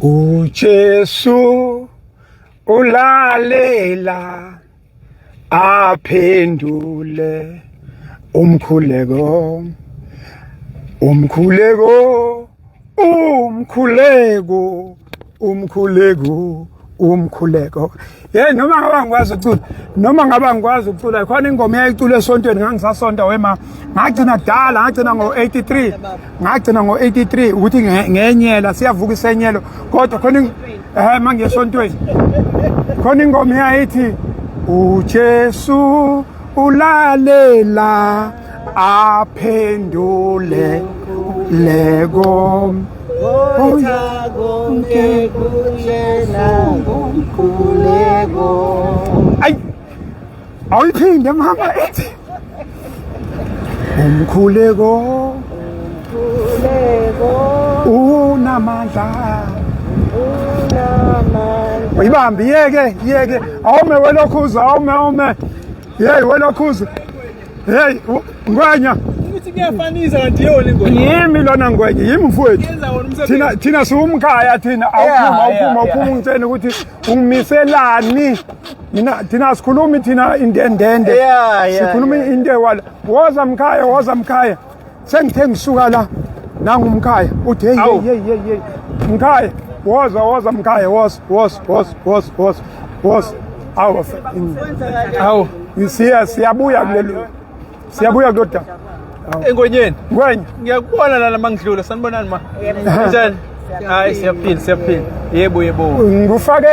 uJesu ulalela aphendule umkhuleko noma ngaba ngikwazi ukucula khona ingoma eyayicula esontweni ngangisasonta wema ngagcina kudala ngagcina ngo-83 ukuthi ngenyela siyavuka isenyelo kodwa khona mangiyesontweni khona ingoma eyayithi uJesu ulalela aphendule lego konke kuyena ngomkhuleko. Ay, awuyiphinde mama ethi umkhuleko unamandla uyibambe yeke awume welokhuza awume welokhuza ngwenya ukuthi kuyafanisa kanti yona ingoma yimi lona ngwenya yimi mfowethu thina siwumkhaya thina awuphuma ngitshela ukuthi ungimiselani thina sikhulumi thina indendende sikhuluma into ewala woza mkhaya sengithe ngisuka la nangumkhaya uthi hey mkhaya woza mkhaya awu siyabuya kulelo engonyeni ngwenya ngiyakubona lana mangidlula sanibonani ma njani hayi siyaphila yebo ngufake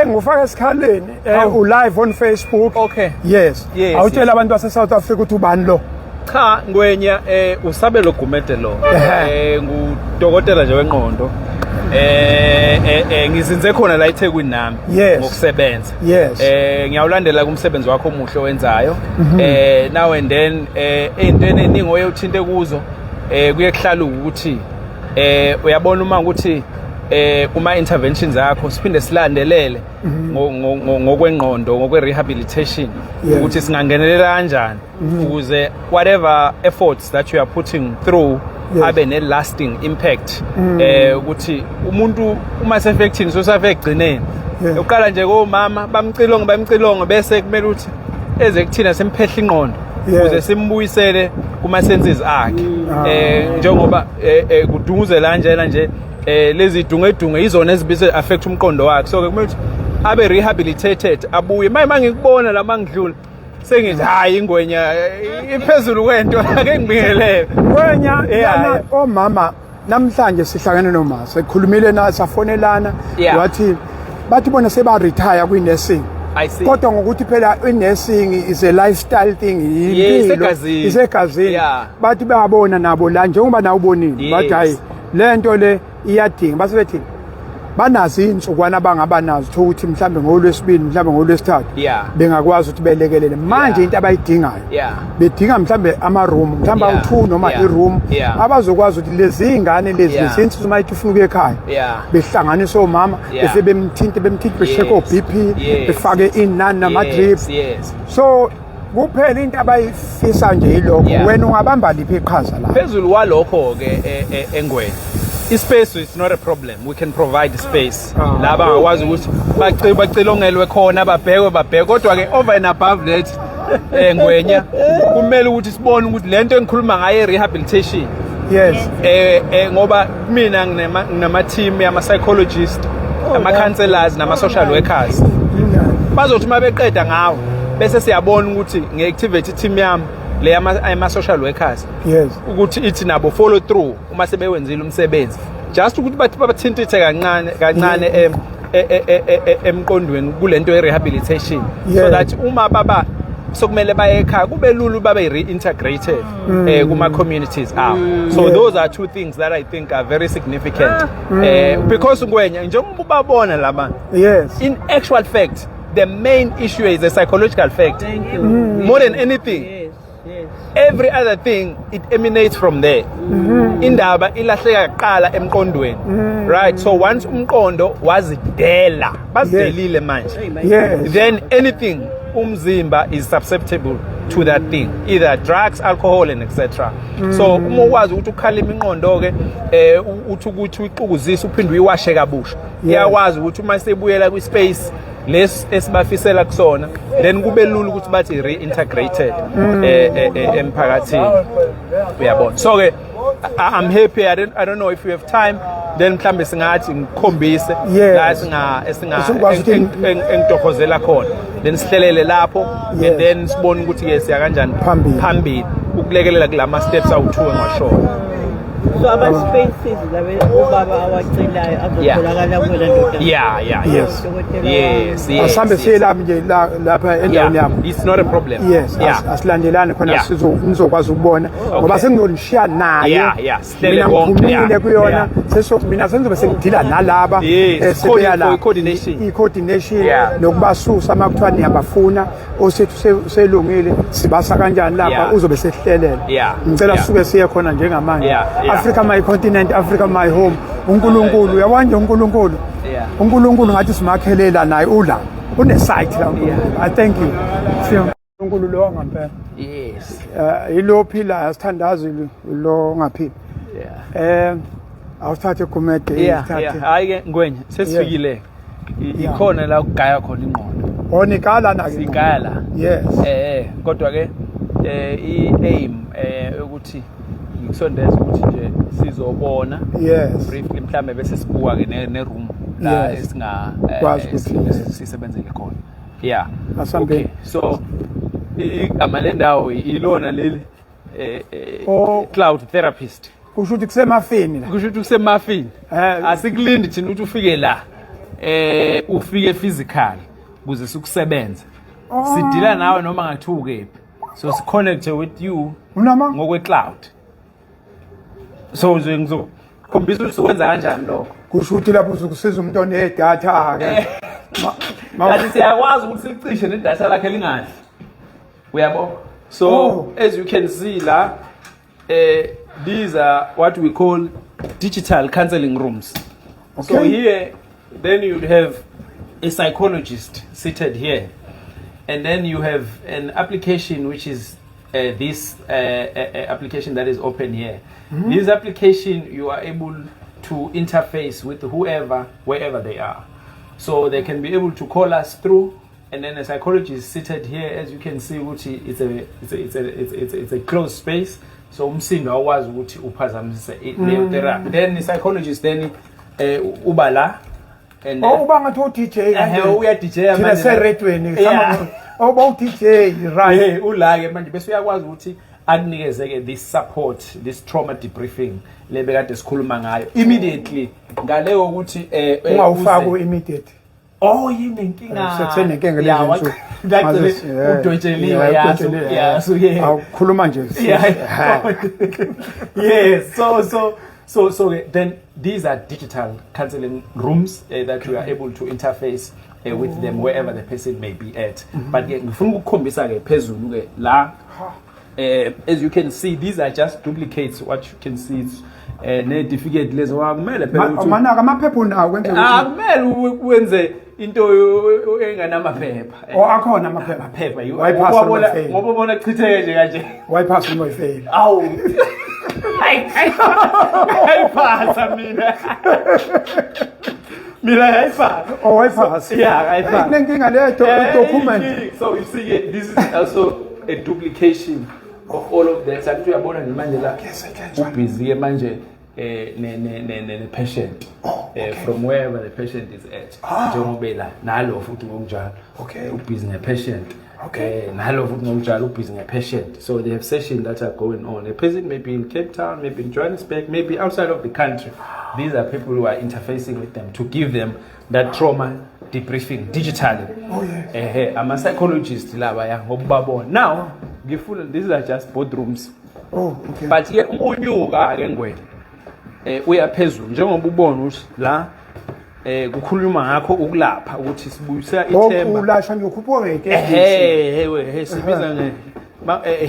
esikhaleni live on Facebook. Okay. Yes awutshela abantu base South Africa ukuthi ubani lo cha ngwenya usabelo Gumede lo ngudokotela nje wengqondo ngizinze khona la eThekwini nami ngokusebenza ngiyawulandela kumsebenzi wakho omuhle owenzayo now and then eyintweni eningi oyothinte kuzo kuyehlala ukuthi uyabona uma ukuthi uma interventions zakho siphinde silandelele ngokwengqondo ngokwerehabilitation ukuthi singangenelela kanjani ukuze whatever efforts that you are putting through abe ne lasting impact ukuthi umuntu uma se-affecting sosafegcineni uqala nje komama bamcilongo bese kumele ukuthi eze kuthina simphehla ingqondo ukuze simbuyisele kuma senses akhe njengoba kudunguze la njena nje lezi dunge izona ezibise affect umqondo wakhe so kumele ukuthi abe rehabilitated abuye mangikubona la mangidlula sengithi hayi ingwenya iphezulu kwento ake ngibingelele ngwenya omama namhlanje sihlangene nomama sekhulumile nathi safonelana wathi bathi bona seba retire kwi nursing kodwa ngokuthi phela i-nursing is a lifestyle thing impilo isegazini bathi bayabona nabo la njengoba nawe ubonile bathi hayi lento le iyadinga basebethi banazi insukwana abangaba nazo ukuthi mhlambe ngolwesibili mhlambe ngolwesithathu bengakwazi ukuthi belekelele manje into abayidingayo bedinga mhlambe ama room mhlambe awu2 noma i-room abazokwazi ukuthi lezi ingane lezi lesinto uma ithi ufuna ukuya ekhaya behlanganisa omama bese bemthinta besheke oBP befake inani nama drips so kuphela into abayifisa nje ilokho wena ungabamba liphi iqhaza la phezulu walokho ke engwenya ispace is not a problem we can provide space laba ngakwazi ukuthi bacilongelwe khona babhekwe kodwa ke over and above that ngwenya kumele ukuthi sibone ukuthi lento engikhuluma ngayo rehabilitation ngoba mina nginama team yama psychologists ama counselors nama social workers bazothi mabeqeda ngawo bese siyabona ukuthi ngeactivate team yami le ama social workers ukuthi ithi nabo follow through uma sebewenzile umsebenzi just ukuthi bathi bathintithe kancane emqondweni kulento ye-rehabilitation so that uma baba sokumele baye ekhaya kube lulu babe reintegrated kuma communities so those are two things that I think are very significant because ngwenya njengoba ubabona labantu in actual fact the main issue is a psychological fact more than anything every other thing it emanates from there indaba ilahleka kuqala emqondweni right so once umqondo wazidela bazidelile manje then anything umzimba is susceptible to that thing, either drugs, alcohol, and etc. So uma ukwazi ukuthi ukhalima ingqondo ke uthi ukuthi uyiqukuzise uphinde uyiwashe kabusha iyakwazi ukuthi uma sebuyela kwi space les esibafisela kusona then kube lula ukuthi bathi reintegrated emphakathini uyabona. So ke I'm happy. I don't know if you have time, then mhlambe singathi ngikhombise la engitokozela khona then sihlelele lapho and then sibone ukuthi ke siya kanjani phambili ukulekelela kulama steps awu2 engasho. So about spaces labe ubaba awacelayo azotholakala kulo ndoda. Yes. Asambe siyelapha nje lapha endaweni yakho. It's not a problem. Yes. Asilandelane khona sizokwazi ukubona ngoba sengizonishiya naye. Mina ngiphumile kuyona mina senzobe sengidila nalaba sebeya la i-coordination nokubasusa ama kuthiwa niyabafuna osethu selungile sibasa kanjani lapha uzobe sehlelela. Ngicela sisuke siye khona njengamanje. Africa my continent, Africa my home. uNkulunkulu uyawanje uNkulunkulu. uNkulunkulu ngathi simakhelela naye ula une-site la uNkulunkulu. I thank you. uNkulunkulu lo ngampela. Yes. Ilo phila asithandazi lo ngaphila. Awuthathe kumede ithathe. Hayi ke ngwenye sesifikile. Ikhona la ukugaya khona ingqondo. Nikala na ke. Sigala. Yes. Kodwa ke i-aim ukuthi ngikusondeza ukuthi nje sizobona briefly mhlambe bese sibuka ke ne room la esinga sisebenzele khona. Okay. So amalendawo ilona leli cloud therapist. Kusho ukuthi kusemafini la. Kusho ukuthi kusemafini. Asikulindi thina ukuthi ufike la ufike physical kuze sikusebenza. Sidila nawe noma ngathuke kephi. So si connect with you ngokwe cloud. So ngizokhombisa ukuthi ukwenza kanjani lokho. Kusho ukuthi lapho uzokusiza umuntu onedatha ke. Kanti siyakwazi ukuthi sicishe nedatha lakhe lingadli. Uyabo? So as you can see la these are what we call digital counseling rooms. So here then you'd have a psychologist seated here. And then you have an application which is this application that is open here. This application you are able to interface with whoever, wherever they are. So they can be able to call us through, and then a psychologist seated here, as you can see, which it's a closed space. So umsindo awazi ukuthi uphazamisa leyo therapy. Then the psychologist then ubala. Uba ngathi uDJ uya DJ manje seredweni uba uDJ right ula ke manje bese uyakwazi ukuthi akunikeze ke this support, this trauma debriefing lebekade sikhuluma ngayo immediately ngaleyo ukuthi ungawufaka immediate yini inkinga sethenenkinga lezo udwetsheliwe yaso awukhuluma nje yes so then these are digital counseling rooms that you are able to interface with them wherever the person may be at. But ngifuna ukukhombisa ke phezulu ke la as you can see these are just duplicates. What you can see is ne-certificate lezo akumele phela ukuthi manaka amaphepha nawo kwenze ukuthi akumele wenze into enganamaphepha akhona amaphepha ngoba ubona chitheke nje kanje wayiphasa uma uyifail ayiphatha mina ayiphatha wayiphasa ayiphatha nenkinga leyo document. So you see this is also a duplication of all of that. Sakuthi uyabona nje manje la ubusy ke manje ne patient from wherever the patient is at njengoba la nalo futhi ngokunjalo ubusy ne patient nalo futhi ngokunjalo ubusy ne patient. So they have sessions that are going on. A patient may be in Cape Town, maybe in Johannesburg, maybe outside of the country. These are people who are interfacing with them to give them that trauma debriefing digitally. I'm a psychologist laba ya ngokubabona. Now ngifuna these are just boardrooms. But ke unyuka ke ngwena uyaphezulu njengoba ubona ukuthi la kukhuluma ngakho ukulapha ukuthi sibuyisa ithemba ulasha ngiyokhuphuka ngeke sibiza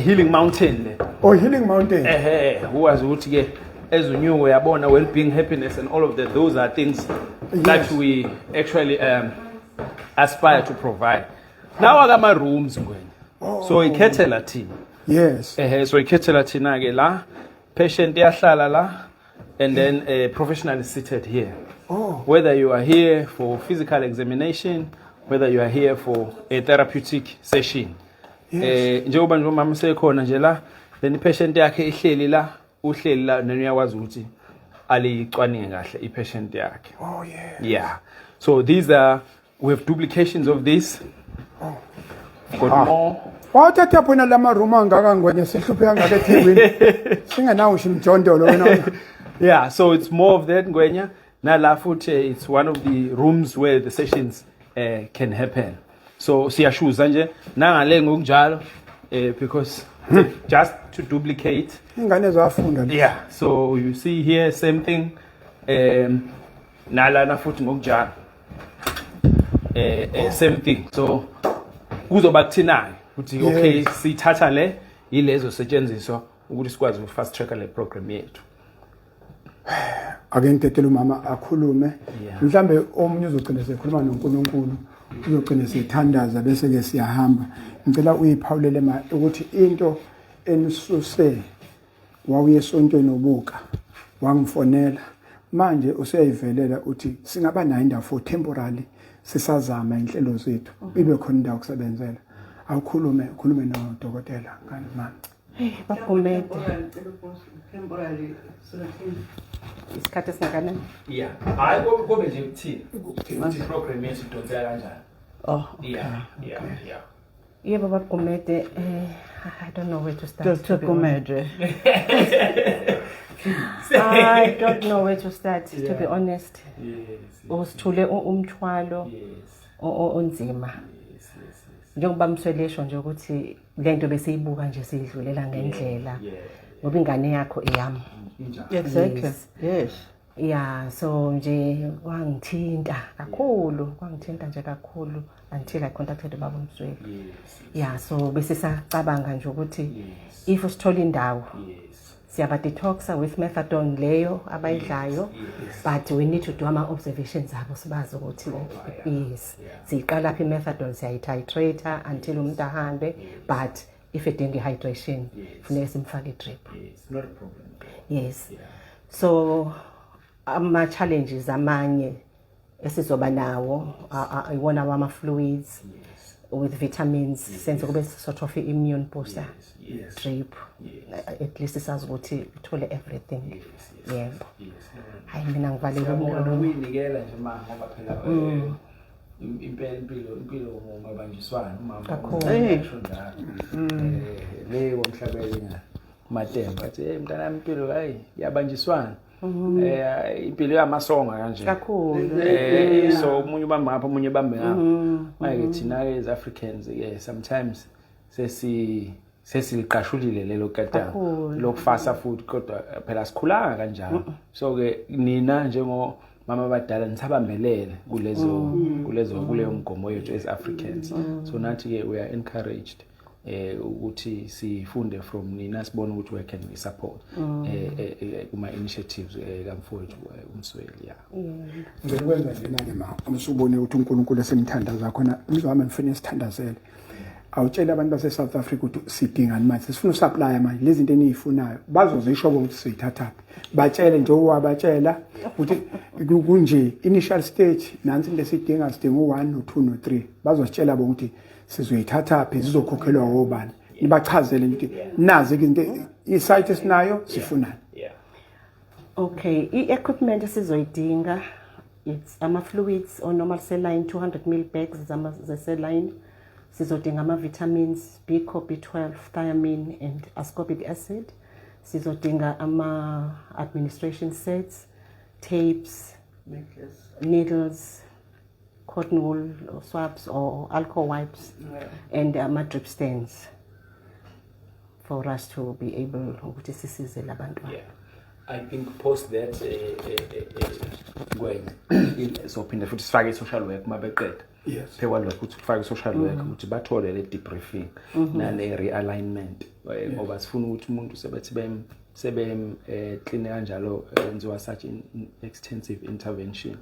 healing mountain le healing mountain uwazi ukuthi ke ezunyuko yabona well-being, happiness and all of that, those are things that we actually aspire to provide. Now akama rooms ngwena So ikhethela thina. Yes. So ikhethela thina ke la patient iyahlala la and then a professional is seated here. Whether you are here for physical examination, whether you are here for a therapeutic session. Njengoba nje umama sekhona nje la then patient yakhe ihleli la uhleli la nani uyakwazi ukuthi alicwaninge kahle i-patient yakhe. Yeah. So these are, we have duplications of this. Got more. Wathatha phona lama room angaka ngwenye sihluphe angaka eThekwini. Singenawo shimjondolo wena. Yeah, so it's more of that ngwenya. Nala futhi it's one of the rooms where the sessions can happen. So siyashuza nje nangale ngokunjalo because just to duplicate. Ingane zafunda. Yeah, so you see here same thing. Nala na futhi ngokunjalo. Same thing. So kuzoba kuthinayo ukuthi okay sithatha le yilezo setshenziswa ukuthi sikwazi u fast track le program yethu. Ake ngithethe umama akhulume mhlambe omunye uzogcina sekhuluma noNkulunkulu uzogcina sethandaza bese ke siyahamba ngicela uyiphawulele ukuthi into enisuse wawuye esontweni obuka wangifonela manje useyivelela uthi singaba nayo indawo for temporarily sisazama inhlelo zethu ibe khona indawo kusebenzela awukhulume nodokotela ngani mama Baphumede temporary isikhathi esingakanani? Yeah. Hayi kobe nje ukuthini ukuthi program yethu idonsela kanjani. Yeah. Yebo baphumede I don't know where to start. Dr. Gumede. I don't know where to start to be honest. Usithule umthwalo onzima. Njengoba mswelesho nje ukuthi lento besiyibuka nje sidlulela ngendlela ngoba ingane yakho eyami. Exactly. Yes. Yeah, so nje kwangithinta nje kakhulu until I contacted Baba Msweli. Yeah, so bese sacabanga nje ukuthi if usithola indawo siyaba detoxa with methadone leyo abayidlayo but we need to do ama observations zabo sibazi ukuthi yes siqala phi methadone siyayititrate until umuntu ahambe but if edinga hydration funeka simfake drip. It's not a problem. Yes. So ama challenges amanye esizoba nawo iwona ama fluids with vitamins sense kube sort of immune booster drip at least sazi ukuthi uthole everything. Yebo. Hayi mina ngivalele umuntu uyinikela nje mama ngoba phela impilo ngobanjiswana umama leyo umhlabeni matemba athi mntanami impilo hayi yabanjiswana impilo yamasonga kanje kakhulu so umunye ubamba ngapha umunye ubambe ngapha manje thina as Africans sometimes sesiliqashulile lelo katanga lokufasa futhi kodwa phela sikhulanga kanjalo so ke nina njengo mama badala nisabambelele kuleyo mgomo yethu as Africans so nathi ke we are encouraged ukuthi sifunde from nina sibone ukuthi we can support kuma initiatives kamfowethu uMsweli ngikwenza njena ke ma umsubone ukuthi uNkulunkulu esimthandaza khona umzwami ngifuna sithandazele awutshela abantu base South Africa ukuthi sidingani manje sifuna usupply manje lezi zinto enizifunayo bazozisho ukuthi siyithatha batshele nje owabatshela ukuthi kunje initial stage nansi lesidinga sidinga u1 no2 no3 bazositshela ukuthi sizoyithatha phi zizokhokhelwa obani nibachazele ukuthi nazi into isite esinayo sifunani. Okay, i-equipment esizoyidinga it's ama fluids or normal saline 200 ml bags ze saline sizodinga ama vitamins B12 B12 thiamine and ascorbic acid sizodinga ama administration sets tapes needles cotton wool or swabs or alcohol wipes and drip stands for us to be able ukuthi sisize labantu. I think post that going so pinda futhi sifake social work mabeqeda phekwa lokho ukuthi kufake social work ukuthi bathole le debriefing nale realignment ngoba sifuna ukuthi umuntu sebethi clean kanjalo enziwa such extensive intervention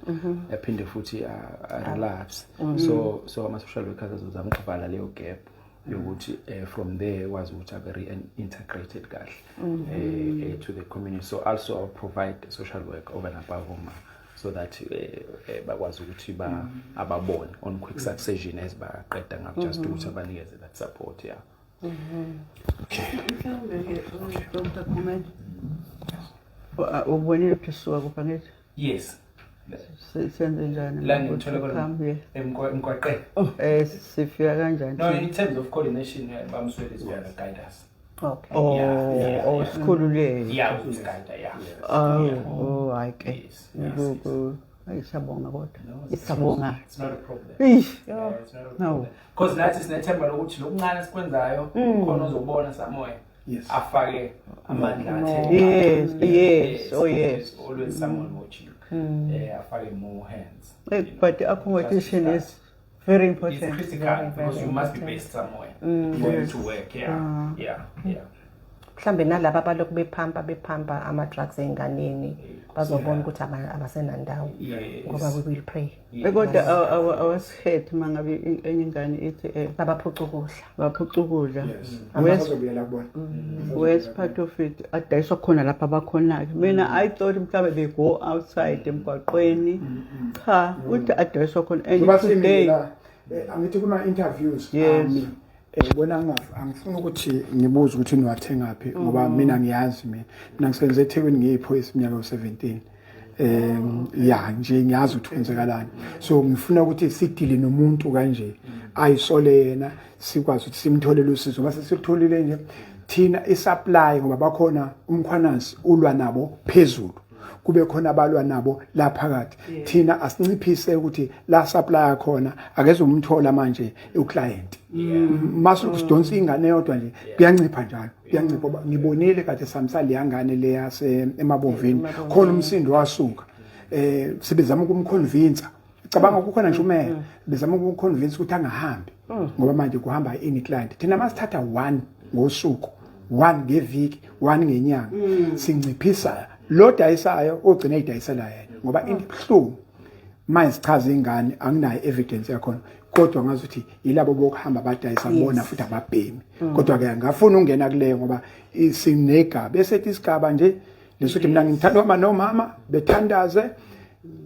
ephinde futhi relapse so ama social workers azozama ukuvala leyo gap yokuthi from there was ukuthi very integrated kahle to the community. So also I'll provide social work over and above uma so that bakwazi ukuthi ababone on quick succession as baqeda ngapha just ukuthi abanikeze that support. Yeah. Okay. Dr. Khumalo. Ubonile kusuka kupha ngithi? Yes. Senze njani? La ngithola khona emgwaqeni. Sifika kanjani? No, in terms of coordination, Bamsweli is going to guide us. Okay. Sikhululeke. Yeah, who's guide, yeah. Okay. Yes. Ayisabonga kodwa. Isabonga. It's not a problem. Yeah, it's not a problem. No. Because nathi sinethemba lokuthi lokuncane sikwenzayo khona uzobona samoya. Yes. Afake amandla athe. Yes. Oh yes. There's always someone watching. Afake more hands. But accommodation is very important. It's critical because you must be based somewhere for you to work. Yeah. Mhlambe nalabo abalokhu bephampa ama drugs enganeni bazobona ukuthi abasenandawo ngoba we will pray. Kodwa I was hurt mangabe enye ingane ithi baphuca ukudla. Where's part of it? Adayiswa khona lapha abakhona. Mina I thought mhlawumbe they go outside emgwaqweni. Cha, uthi adayiswa khona and today angithi kuma interviews bona angifuni ukuthi ngibuze ukuthi niwathenga phi ngoba mina ngiyazi mina ngisebenza eThekwini ngiyiphoyisa iminyaka u17 nje ngiyazi ukuthi kwenzekalani so ngifuna ukuthi sidile nomuntu kanje ayisole yena sikwazi ukuthi simtholele usizo mase sikutholile nje thina isupply ngoba bakhona umkhwanansi ulwa nabo phezulu kube khona abalwa nabo la phakathi thina asinciphise ukuthi la supply khona akeze umthola manje uclient masu sidonsa ingane yodwa nje kuyancipha njalo kuyancipha ngibonile kade samsali yangane le yase emabovini khona umsindo wasuka sibezama ukumconvince cabanga ukukhona nje umeya bezama ukumconvince ukuthi angahambi ngoba manje kuhamba ini client thina masithatha 1 ngosuku 1 ngeviki 1 ngenyanga sinciphisa lo dayisayo ogcina idayisela yena ngoba inhlungu manje sichaza ingane anginayo evidence yakhona kodwa ngazi ukuthi yilabo bokuhamba badayisa bona futhi ababhemi kodwa ke ngafuna ungena kuleyo ngoba isinega bese isigaba nje lesothi mina ngithanda nomama bethandaze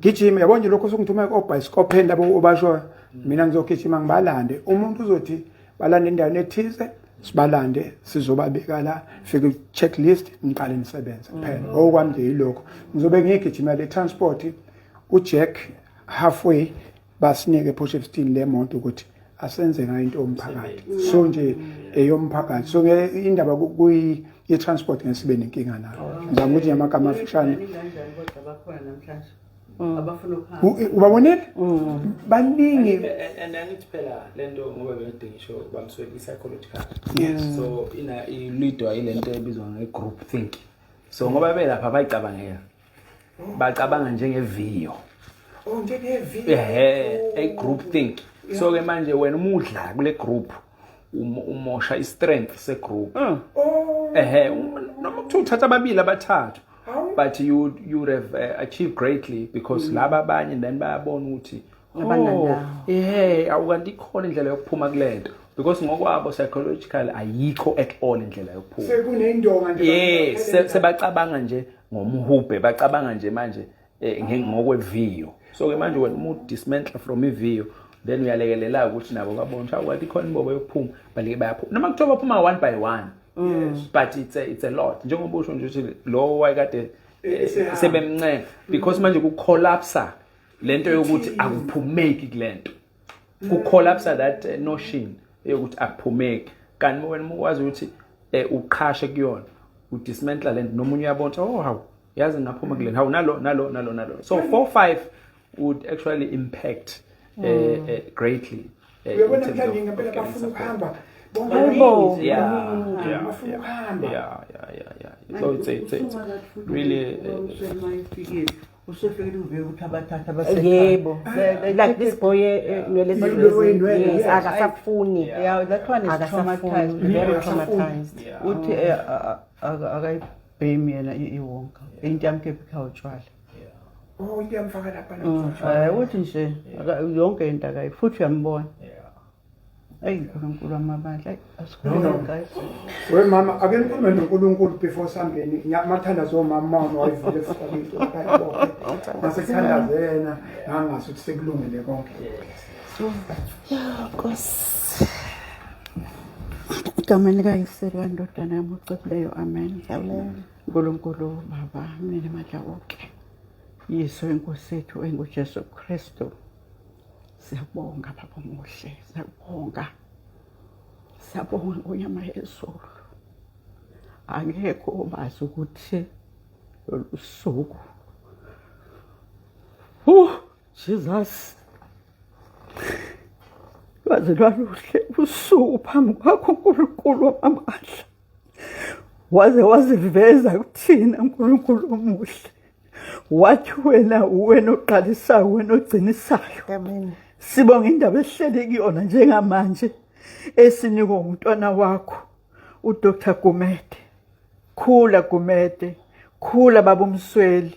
gijima yabona nje lokho sokungithuma ku-bicycle labo obasho mina ngizogijima ngibalande umuntu uzothi balande endaweni ethize sibalande sizobabeka la fike checklist niqale nisebenze kuphela okwami nje yilokho ngizobe ngigijima le transport uJack halfway basinike Potchefstroom le moto ukuthi asenze ngayo into omphakathi so nje eyomphakathi so indaba kuyi transport ngesibe nenkinga nayo ngizama ukuthi amagama afishane abafuna ukuhamba ubabonile baningi and angithi phela lento ngoba bengide ngisho Bamsweli psychological so ilidwa ilento ebizwa ngegroup think so ngoba belapha bayicabangela bacabanga njengeviyo a group think so ke manje wena umudla kule group umosha istrength se group noma kuthatha ababili abathathu but you would have achieved greatly because laba abanye then bayabona ukuthi awukanti ikhona indlela yokuphuma kulento because ngokwabo psychological ayikho at all indlela yokuphuma sekunendonga nje sebacabanga nje ngomhubhe bacabanga nje manje ngokweviyo so ke manje wena umuntu dismantle from iviyo then uyalekelela ukuthi nabo babona ukuthi awukanti ikhona imbobo yokuphuma balike bayaphuma noma kuthiwa baphuma 1 by 1 but it's a lot njengoba usho nje ukuthi lo wayekade sebemncane because manje ku collapse lento yokuthi akuphumeki kulento ku collapse that notion yokuthi akuphumeki kanti wena ukwazi ukuthi uqhashe kuyona u dismantle lento nomunye uyabona hawu yazi ngaphuma kulento hawu nalo so 4-5 would actually impact greatly uyabona mhlawumbe ngempela bafuna ukuhamba so it's really yebo like this boy akasafuni that one is traumatized very traumatized uthi akayibhemi yena iwonga into yamkhepha utshwala iyamfaka lapha uthi nje yonke into akayi futhi uyambona Eyi uNkulunkulu wamabandla, asikhulule guys. We mama, ake nikhulume noNkulunkulu before sambeni. Ngiyamathandaza omama wayivule esitabeni ukayibona. Masekuthandaze yena ngangathi ukuthi sekulungile konke. Nkosi. Egameni likaYise kaNdodana yamucwebileyo, amen. Amen. uNkulunkulu Baba, mnini mandla wonke, Yiso inkosi yethu enguJesu Kristu, siyabonga Baba omuhle, siyabonga ngonyama yezulu. Angekho obazi ukuthi lolu suku Jesus waze lwaluhle usuku phambi kwakho uNkulunkulu wamandla, waziveza kuthina uNkulunkulu omuhle, wathi wena oqalisayo, wena ogcinisayo. Amen. Sibonga indaba esihleli kuyona njengamanje esinikwa umntwana wakho uDr Gumede. Khula Gumede, khula baba uMsweli.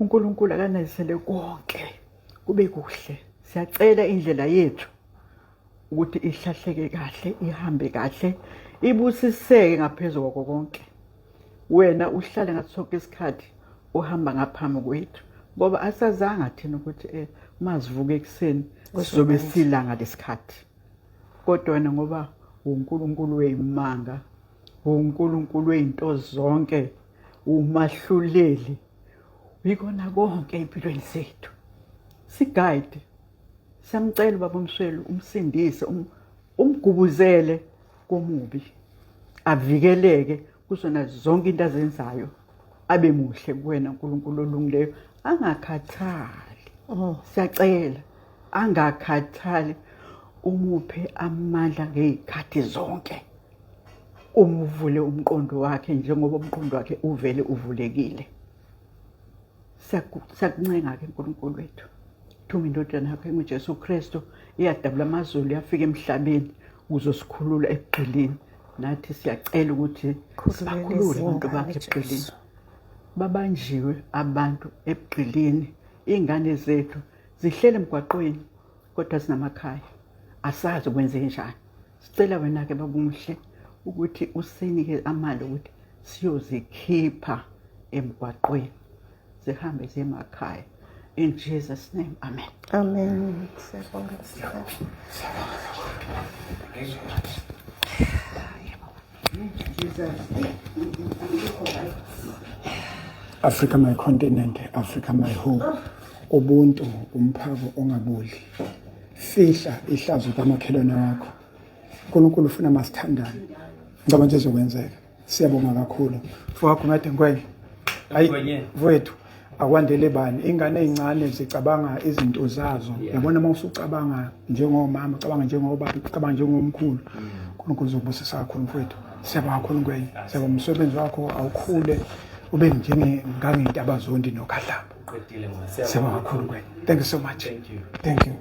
uNkulunkulu akanayisele konke kube kuhle. Siyacela indlela yethu ukuthi ihlahleke kahle, ihambe kahle, ibusiseke ngaphezulu kwakho konke. Wena uhlale ngathi sonke isikhathi uhamba ngaphambi kwethu, ngoba asazanga thina ukuthi mazivuka ekuseni sizobe silanga lesikhathi. Kodwa wena ngoba uNkulunkulu weyimanga, uNkulunkulu wezinto zonke, umahluleli, uyikona konke empilweni zethu. Siguide, siyamcela baba uMsweli umsindise, umgubuzele komubi, avikeleke kuzona zonke into azenzayo, abe muhle kuwena uNkulunkulu olungileyo, angakhathali. Siyacela angakhathali, umuphe amandla ngezikhathi zonke, umuvule umqondo wakhe njengoba umqondo wakhe uvele uvulekile. Siyakuncenga ke uNkulunkulu wethu, thuma indodana yakho enguJesu Kristu, iyadabula amazulu yafika emhlabeni uzosikhulula ebugqilini. Nathi siyacela ukuthi sibakhulule abantu bakhe ebugqilini. Babanjiwe abantu ebugqilini, ingane zethu zihlele emgwaqweni kodwa sinamakhaya, asazi kwenze njani. Sicela wena ke baba umuhle ukuthi usinike amandla ukuthi siyozikhipha emgwaqweni, zihambe ziye emakhaya. In Jesus' name, amen. Amen. Africa my continent, Africa my home. Ubuntu umphako ongabuli. Fihla ihlazo kamakhelwane wakho. uNkulunkulu ufuna masithandane. Ngicabanga nje zokwenzeka. Siyabonga kakhulu. Mfowethu Gumede Ngwenya. Hayi mfowethu akwandele bani ingane ezincane zicabanga izinto zazo. Yabona uma usucabanga njengomama, ucabanga njengobaba, ucabanga njengomkhulu. uNkulunkulu uzokubusisa kakhulu mfowethu. Siyabonga kakhulu Ngwenya. Siyabonga umsebenzi wakho awukhule ube njengengane abazondi noKhahlamba. Siyabonga kakhulu Ngwenya. Thank you so much. Thank you.